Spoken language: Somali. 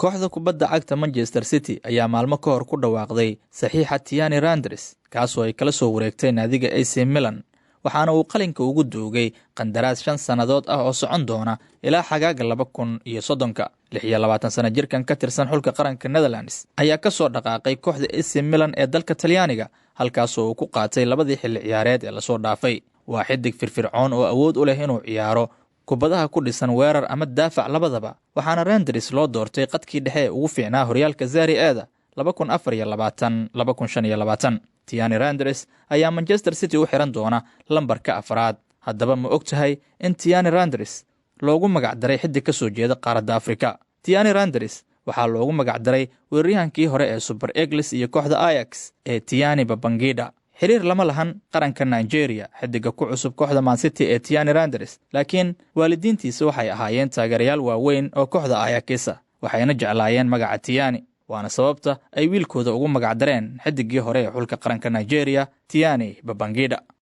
kooxda kubadda cagta Manchester City ayaa maalmo ka hor ku dhawaaqday saxiixa Tiani Randers kaasoo ay kala soo wareegtay naadiga AC Milan waxaana uu qalinka ugu duugay qandaraas 5 sanadood ah oo socon doona ilaa xagaaga 2030. 26 sano jirkan ka tirsan xulka qaranka Netherlands ayaa ka soo dhaqaaqay kooxda AC Milan ee dalka Talyaaniga halkaasoo uu ku qaatay labadii xilli ciyaareed ee la soo dhaafay. waa xidig firfircoon oo awood u leh inuu ciyaaro kubadaha ku dhisan weerar ama daafac labadaba waxaana Randers loo doortay qadkii dhexe ugu fiicnaa horyaalka Serie A 2024-2025. Tiani Randers ayaa Manchester City u xiran doona lambarka 4. haddaba ma ogtahay in Tiani Randers loogu magac daray xidig ka soo jeeda qaaradda Afrika? Tiani Randers waxaa loogu magac daray weeraryahankii hore ee Super Eagles iyo kooxda Ajax ee Tiani Babangida. xiriir lama lahan qaranka Nigeria xidiga ku cusub kooxda Man City ee Tiani Randers, laakiin waalidiintiisa waxay ahaayeen taageerayaal waaweyn oo kooxda Ajax waxayna jeclaayeen magaca Tiani, waana sababta ay wiilkooda ugu magac dareen xidigii hore ee xulka qaranka Nigeria Tiani Babangida.